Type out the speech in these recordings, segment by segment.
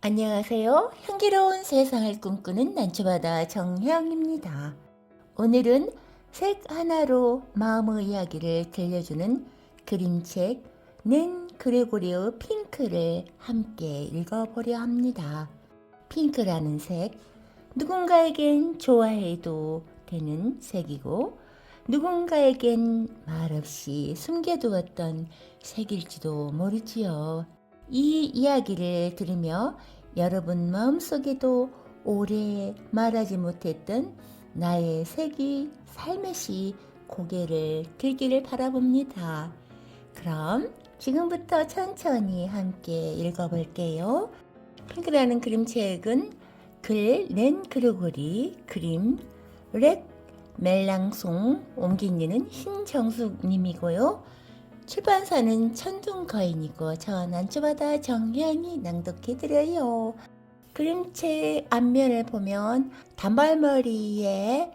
안녕하세요. 향기로운 세상을 꿈꾸는 난초바다 정혜영입니다. 오늘은 색 하나로 마음의 이야기를 들려주는 그림책 낸 그레고리오 핑크를 함께 읽어보려 합니다. 핑크라는 색, 누군가에겐 좋아해도 되는 색이고 누군가에겐 말없이 숨겨두었던 색일지도 모르지요. 이 이야기를 들으며 여러분 마음속에도 오래 말하지 못했던 나의 색이 살며시 고개를 들기를 바라봅니다. 그럼 지금부터 천천히 함께 읽어볼게요. 핑크라는 그림책은 글 낸 그레고리, 그림 렉 멜랑송, 옮기는 신정숙님이고요. 출판사는 천둥거인이고 저 난초바다 정혜영이 낭독해드려요. 그림책 앞면을 보면 단발머리에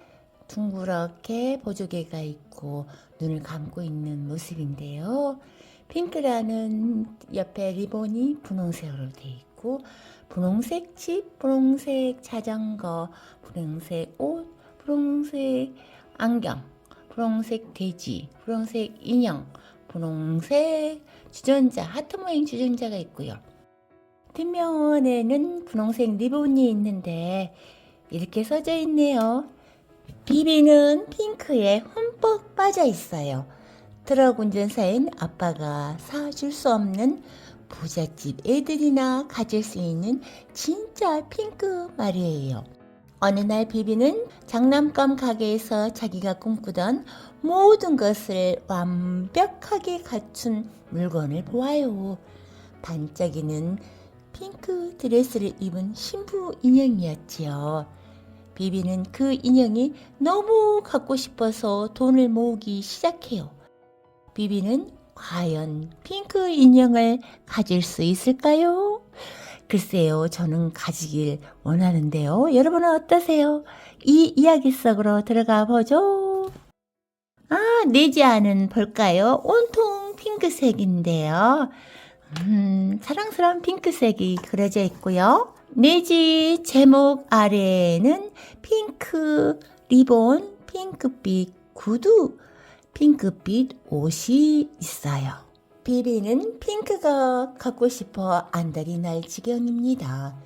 둥그렇게 보조개가 있고 눈을 감고 있는 모습인데요. 핑크라는 옆에 리본이 분홍색으로 되어 있고 분홍색 집, 분홍색 자전거, 분홍색 옷, 분홍색 안경, 분홍색 돼지, 분홍색 인형, 분홍색 주전자, 하트 모양 주전자가 있고요. 뒷면에는 분홍색 리본이 있는데 이렇게 써져 있네요. 비비는 핑크에 흠뻑 빠져 있어요. 트럭 운전사인 아빠가 사줄 수 없는 부잣집 애들이나 가질 수 있는 진짜 핑크 말이에요. 어느 날 비비는 장난감 가게에서 자기가 꿈꾸던 모든 것을 완벽하게 갖춘 물건을 보아요. 반짝이는 핑크 드레스를 입은 신부 인형이었지요. 비비는 그 인형이 너무 갖고 싶어서 돈을 모으기 시작해요. 비비는 과연 핑크 인형을 가질 수 있을까요? 글쎄요, 저는 가지길 원하는데요. 여러분은 어떠세요? 이 이야기 속으로 들어가 보죠. 내지 않은 볼까요? 온통 핑크색인데요. 사랑스러운 핑크색이 그려져 있고요. 내지 제목 아래에는 핑크 리본, 핑크빛 구두, 핑크빛 옷이 있어요. 비비는 핑크가 갖고 싶어 안달이 날 지경입니다.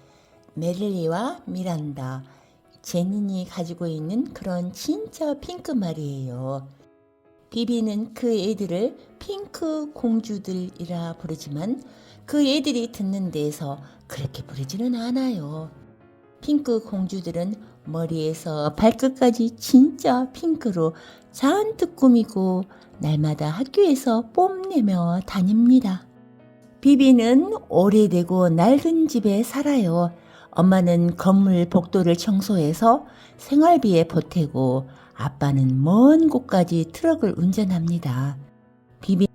메릴리와 미란다, 제닌이 가지고 있는 그런 진짜 핑크 말이에요. 비비는 그 애들을 핑크 공주들이라 부르지만 그 애들이 듣는 데에서 그렇게 부르지는 않아요. 핑크 공주들은 머리에서 발끝까지 진짜 핑크로 잔뜩 꾸미고 날마다 학교에서 뽐내며 다닙니다. 비비는 오래되고 낡은 집에 살아요. 엄마는 건물 복도를 청소해서 생활비에 보태고 아빠는 먼 곳까지 트럭을 운전합니다. 비비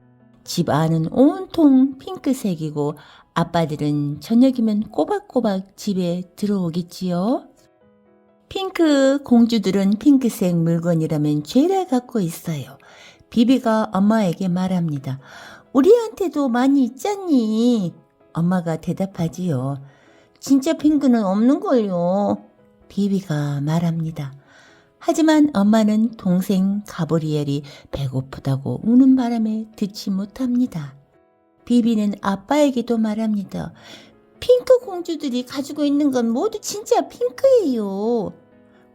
집 안은 온통 핑크색이고 아빠들은 저녁이면 꼬박꼬박 집에 들어오겠지요. 핑크 공주들은 핑크색 물건이라면 죄를 갖고 있어요. 비비가 엄마에게 말합니다. 우리한테도 많이 있잖니. 엄마가 대답하지요. 진짜 핑크는 없는걸요. 비비가 말합니다. 하지만 엄마는 동생 가브리엘이 배고프다고 우는 바람에 듣지 못합니다. 비비는 아빠에게도 말합니다. 핑크 공주들이 가지고 있는 건 모두 진짜 핑크예요.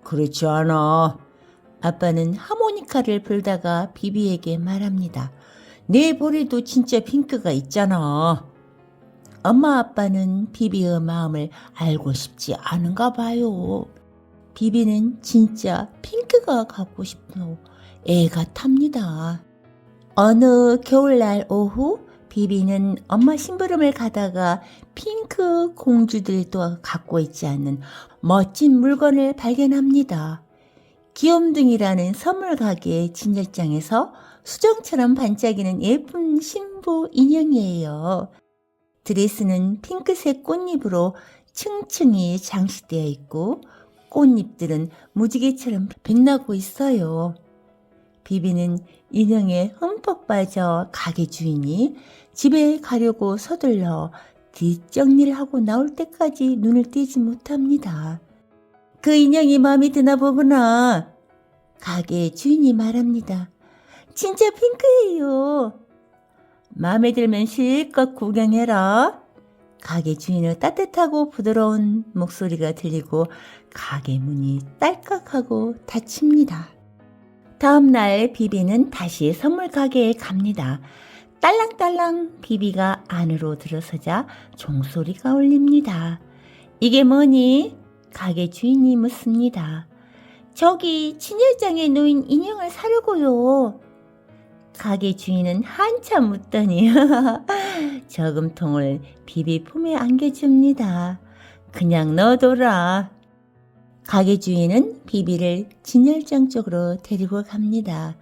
그렇지 않아. 아빠는 하모니카를 불다가 비비에게 말합니다. 내 볼에도 진짜 핑크가 있잖아. 엄마 아빠는 비비의 마음을 알고 싶지 않은가 봐요. 비비는 진짜 핑크가 갖고 싶어 애가 탑니다. 어느 겨울날 오후 비비는 엄마 심부름을 가다가 핑크 공주들도 갖고 있지 않는 멋진 물건을 발견합니다. 귀염둥이라는 선물 가게 진열장에서 수정처럼 반짝이는 예쁜 신부 인형이에요. 드레스는 핑크색 꽃잎으로 층층이 장식되어 있고 꽃잎들은 무지개처럼 빛나고 있어요. 비비는 인형에 흠뻑 빠져 가게 주인이 집에 가려고 서둘러 뒷정리를 하고 나올 때까지 눈을 떼지 못합니다. 그 인형이 마음에 드나 보구나. 가게 주인이 말합니다. 진짜 핑크예요. 마음에 들면 실컷 구경해라. 가게 주인의 따뜻하고 부드러운 목소리가 들리고 가게 문이 딸깍하고 닫힙니다. 다음 날 비비는 다시 선물 가게에 갑니다. 딸랑딸랑 비비가 안으로 들어서자 종소리가 울립니다. 이게 뭐니? 가게 주인이 묻습니다. 저기 진열장에 놓인 인형을 사려고요. 가게 주인은 한참 묻더니 저금통을 비비 품에 안겨줍니다. 그냥 넣어둬라. 가게 주인은 비비를 진열장 쪽으로 데리고 갑니다.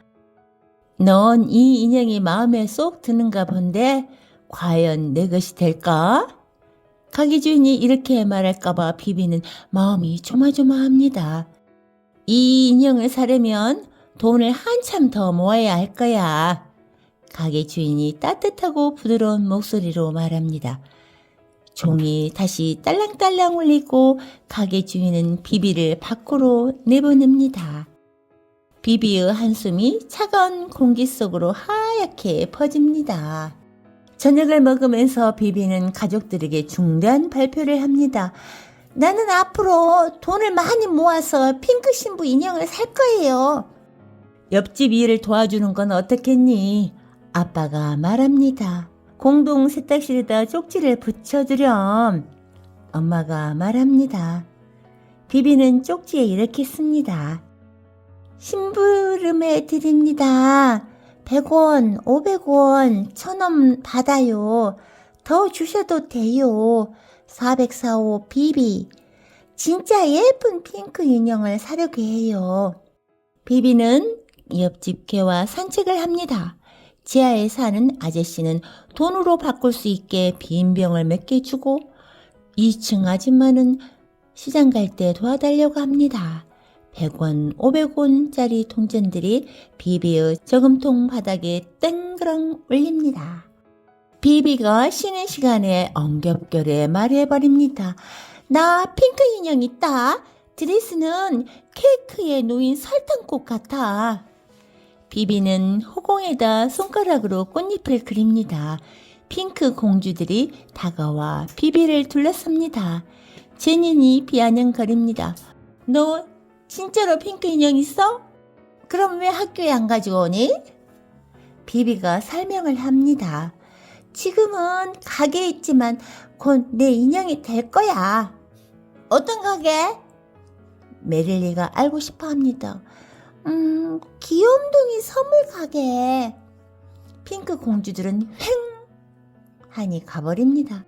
넌 이 인형이 마음에 쏙 드는가 본데 과연 내 것이 될까? 가게 주인이 이렇게 말할까봐 비비는 마음이 조마조마합니다. 이 인형을 사려면 돈을 한참 더 모아야 할 거야. 가게 주인이 따뜻하고 부드러운 목소리로 말합니다. 종이 다시 딸랑딸랑 울리고 가게 주인은 비비를 밖으로 내보냅니다. 비비의 한숨이 차가운 공기 속으로 하얗게 퍼집니다. 저녁을 먹으면서 비비는 가족들에게 중대한 발표를 합니다. 나는 앞으로 돈을 많이 모아서 핑크 신부 인형을 살 거예요. 옆집 일을 도와주는 건 어떻겠니? 아빠가 말합니다. 공동 세탁실에다 쪽지를 붙여주렴. 엄마가 말합니다. 비비는 쪽지에 이렇게 씁니다. 심부름해 드립니다. 100원, 500원, 1000원 받아요. 더 주셔도 돼요. 4445 비비. 진짜 예쁜 핑크 인형을 사려고 해요. 비비는 옆집 개와 산책을 합니다. 지하에 사는 아저씨는 돈으로 바꿀 수 있게 빈병을 몇 개 주고 2층 아줌마는 시장 갈 때 도와달라고 합니다. 100원, 500원짜리 동전들이 비비의 저금통 바닥에 땡그랑 울립니다. 비비가 쉬는 시간에 엉겹결에 말해버립니다. 나 핑크 인형 있다. 드레스는 케이크에 놓인 설탕꽃 같아. 비비는 허공에다 손가락으로 꽃잎을 그립니다. 핑크 공주들이 다가와 비비를 둘러쌉니다. 제니는 비아냥거립니다. 너 진짜로 핑크 인형 있어? 그럼 왜 학교에 안 가지고 오니? 비비가 설명을 합니다. 지금은 가게에 있지만 곧 내 인형이 될 거야. 어떤 가게? 메릴리가 알고 싶어 합니다. 귀염둥이 선물 가게. 핑크 공주들은 횡 하니 가버립니다.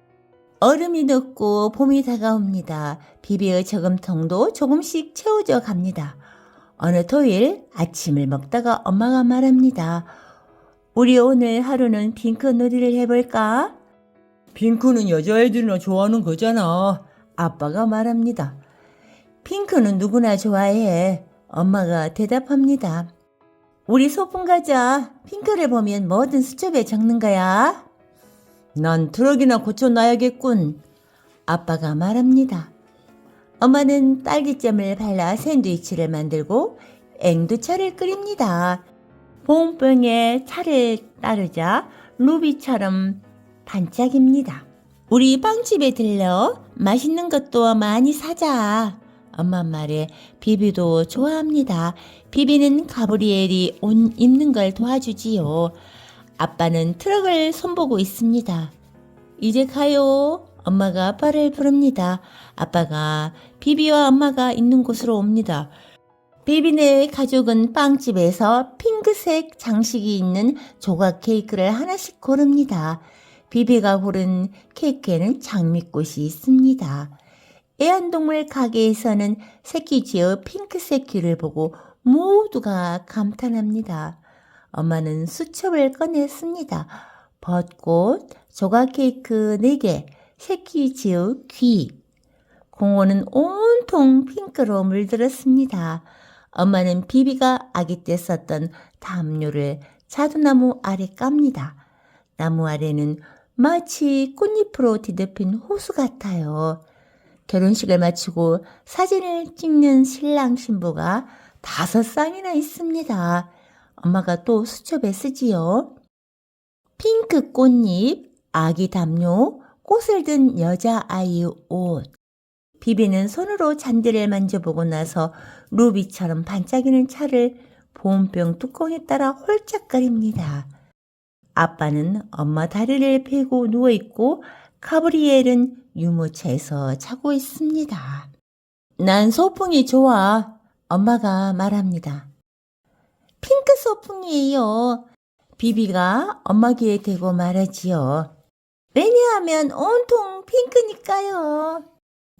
얼음이 녹고 봄이 다가옵니다. 비비의 저금통도 조금씩 채워져 갑니다. 어느 토요일 아침을 먹다가 엄마가 말합니다. 우리 오늘 하루는 핑크 놀이를 해볼까? 핑크는 여자애들이나 좋아하는 거잖아. 아빠가 말합니다. 핑크는 누구나 좋아해. 엄마가 대답합니다. 우리 소풍 가자. 핑크를 보면 뭐든 수첩에 적는 거야. 난 트럭이나 고쳐놔야겠군. 아빠가 말합니다. 엄마는 딸기잼을 발라 샌드위치를 만들고 앵두차를 끓입니다. 봉봉에 차를 따르자 루비처럼 반짝입니다. 우리 빵집에 들러 맛있는 것도 많이 사자. 엄마 말에 비비도 좋아합니다. 비비는 가브리엘이 옷 입는 걸 도와주지요. 아빠는 트럭을 손보고 있습니다. 이제 가요. 엄마가 아빠를 부릅니다. 아빠가 비비와 엄마가 있는 곳으로 옵니다. 비비네 가족은 빵집에서 핑크색 장식이 있는 조각 케이크를 하나씩 고릅니다. 비비가 고른 케이크에는 장미꽃이 있습니다. 애완동물 가게에서는 새끼쥐의 핑크색 귀를 보고 모두가 감탄합니다. 엄마는 수첩을 꺼냈습니다. 벚꽃, 조각 케이크 4개, 새끼쥐의 귀. 공원은 온통 핑크로 물들었습니다. 엄마는 비비가 아기 때 썼던 담요를 자두나무 아래 깝니다. 나무 아래는 마치 꽃잎으로 뒤덮인 호수 같아요. 결혼식을 마치고 사진을 찍는 신랑 신부가 5쌍이나 있습니다. 엄마가 또 수첩에 쓰지요. 핑크 꽃잎, 아기 담요, 꽃을 든 여자아이 옷. 비비는 손으로 잔디를 만져보고 나서 루비처럼 반짝이는 차를 보온병 뚜껑에 따라 홀짝거립니다. 아빠는 엄마 다리를 펴고 누워있고 가브리엘은 유모차에서 자고 있습니다. 난 소풍이 좋아. 엄마가 말합니다. 핑크 소풍이에요. 비비가 엄마 귀에 대고 말하지요. 왜냐하면 온통 핑크니까요.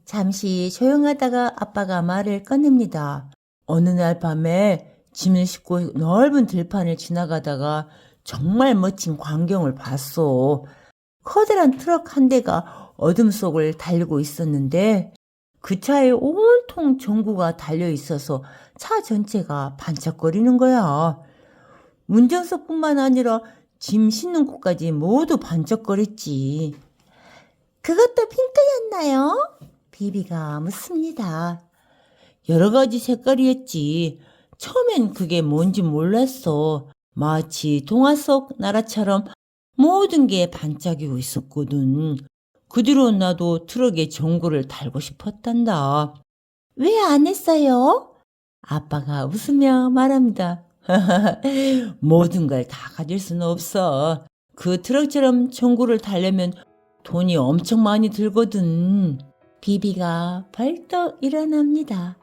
잠시 조용하다가 아빠가 말을 꺼냅니다. 어느 날 밤에 짐을 싣고 넓은 들판을 지나가다가 정말 멋진 광경을 봤어. 커다란 트럭 한 대가 어둠 속을 달리고 있었는데 그 차에 온통 전구가 달려 있어서 차 전체가 반짝거리는 거야. 운전석뿐만 아니라 짐 싣는 곳까지 모두 반짝거렸지. 그것도 핑크였나요? 비비가 묻습니다. 여러 가지 색깔이었지. 처음엔 그게 뭔지 몰랐어. 마치 동화 속 나라처럼 모든 게 반짝이고 있었거든. 그 뒤로 나도 트럭에 전구를 달고 싶었단다. 왜 안 했어요? 아빠가 웃으며 말합니다. 모든 걸 다 가질 수는 없어. 그 트럭처럼 전구를 달려면 돈이 엄청 많이 들거든. 비비가 벌떡 일어납니다.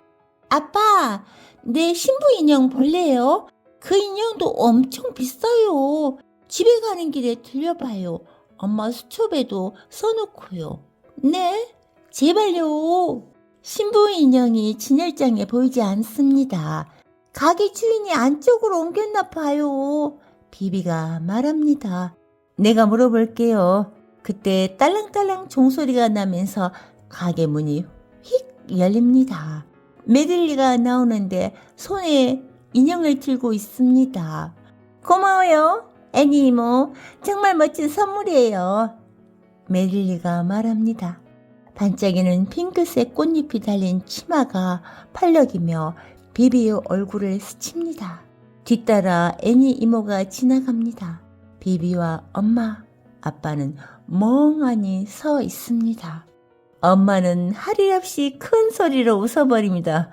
아빠, 내 신부 인형 볼래요? 그 인형도 엄청 비싸요. 집에 가는 길에 들려봐요. 엄마 수첩에도 써놓고요. 네? 제발요. 신부 인형이 진열장에 보이지 않습니다. 가게 주인이 안쪽으로 옮겼나 봐요. 비비가 말합니다. 내가 물어볼게요. 그때 딸랑딸랑 종소리가 나면서 가게 문이 휙 열립니다. 메들리가 나오는데 손에 인형을 들고 있습니다. 고마워요, 애니 이모. 정말 멋진 선물이에요. 메들리가 말합니다. 반짝이는 핑크색 꽃잎이 달린 치마가 팔럭이며 비비의 얼굴을 스칩니다. 뒤따라 애니 이모가 지나갑니다. 비비와 엄마, 아빠는 멍하니 서 있습니다. 엄마는 할 일 없이 큰 소리로 웃어버립니다.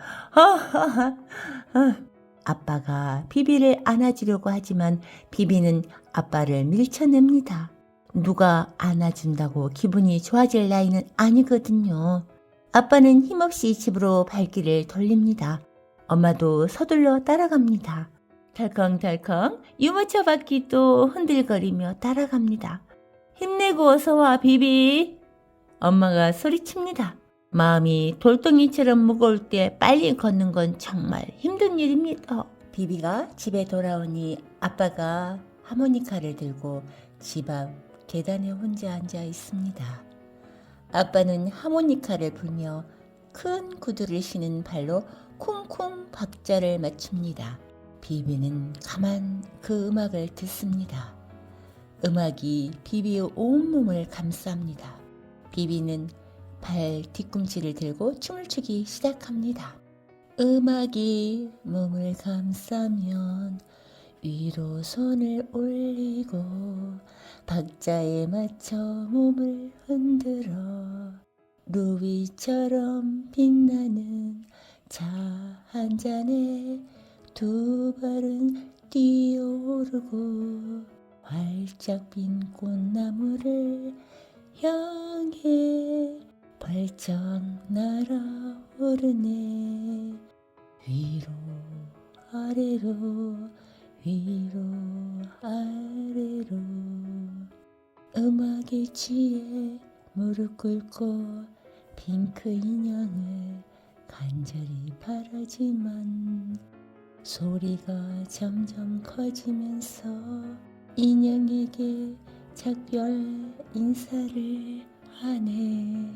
아빠가 비비를 안아주려고 하지만 비비는 아빠를 밀쳐냅니다. 누가 안아준다고 기분이 좋아질 나이는 아니거든요. 아빠는 힘없이 집으로 발길을 돌립니다. 엄마도 서둘러 따라갑니다. 덜컹덜컹 유모차 바퀴도 흔들거리며 따라갑니다. 힘내고 어서와 비비. 엄마가 소리칩니다. 마음이 돌덩이처럼 무거울 때 빨리 걷는 건 정말 힘든 일입니다. 비비가 집에 돌아오니 아빠가 하모니카를 들고 집 앞 계단에 혼자 앉아 있습니다. 아빠는 하모니카를 불며 큰 구두를 신은 발로 쿵쿵 박자를 맞춥니다. 비비는 가만 그 음악을 듣습니다. 음악이 비비의 온몸을 감쌉니다. 비비는 발 뒤꿈치를 들고 춤을 추기 시작합니다. 음악이 몸을 감싸면 위로 손을 올리고 박자에 맞춰 몸을 흔들어 루비처럼 빛나는 차 한 잔에 두 발은 뛰어오르고 활짝 핀 꽃나무를 향해 벌쩍 날아오르네. 위로 아래로 위로 아래로 음악에 취해 무릎 꿇고 핑크 인형을 간절히 바라지만 소리가 점점 커지면서 인형에게 작별 인사를 하네.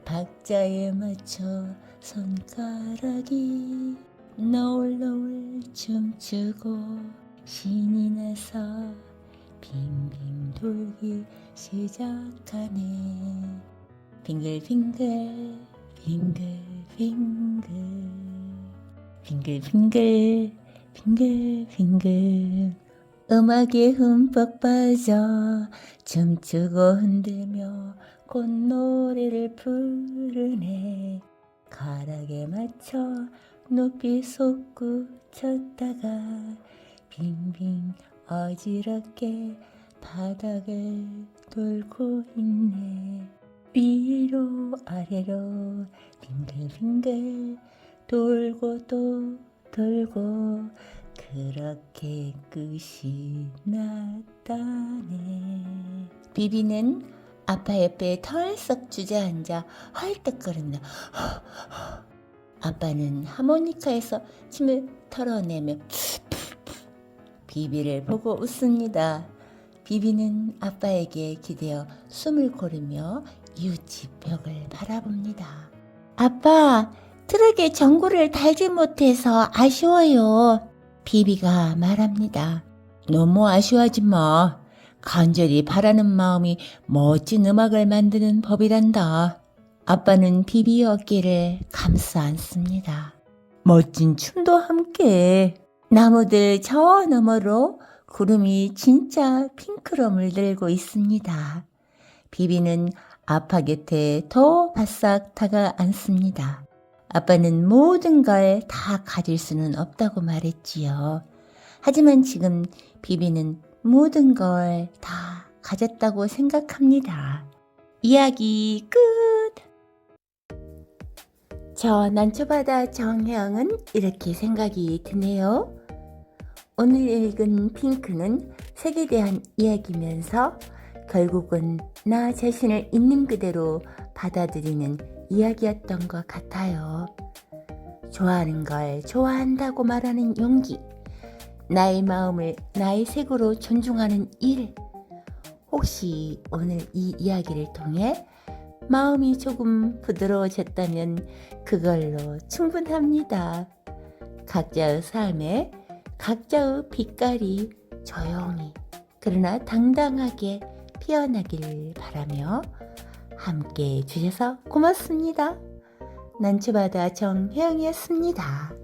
박자에 맞춰 손가락이 너울너울 춤추고 신이 나서 빙빙 돌기 시작하네. 빙글빙글 빙글빙글 빙글빙글 빙글빙글 음악에 흠뻑 빠져 춤추고 흔들며 꽃노래를 부르네. 가락에 맞춰 높이 솟구쳤다가 빙빙 어지럽게 바닥을 돌고 있네. 위로 아래로 빙글빙글 돌고 또 돌고 그렇게 끝이 났다네. 비비는 아빠 옆에 털썩 주저앉아 헐떡거린다. 아빠는 하모니카에서 침을 털어내며 비비를 보고 웃습니다. 비비는 아빠에게 기대어 숨을 고르며 이웃집 벽을 바라봅니다. 아빠, 트럭에 전구를 달지 못해서 아쉬워요. 비비가 말합니다. 너무 아쉬워하지 마. 간절히 바라는 마음이 멋진 음악을 만드는 법이란다. 아빠는 비비의 어깨를 감싸 안습니다. 멋진 춤도 함께. 나무들 저 너머로 구름이 진짜 핑크로 물들고 있습니다. 비비는 아빠 곁에 더 바싹 다가앉습니다. 아빠는 모든 걸 다 가질 수는 없다고 말했지요. 하지만 지금 비비는 모든 걸 다 가졌다고 생각합니다. 이야기 끝! 저 난초바다 정혜영은 이렇게 생각이 드네요. 오늘 읽은 핑크는 색에 대한 이야기면서 결국은 나 자신을 있는 그대로 받아들이는 이야기였던 것 같아요. 좋아하는 걸 좋아한다고 말하는 용기, 나의 마음을 나의 색으로 존중하는 일. 혹시 오늘 이 이야기를 통해 마음이 조금 부드러워졌다면 그걸로 충분합니다. 각자의 삶에 각자의 빛깔이 조용히 그러나 당당하게 피어나길 바라며 함께 해주셔서 고맙습니다. 난초바다 정혜영이었습니다.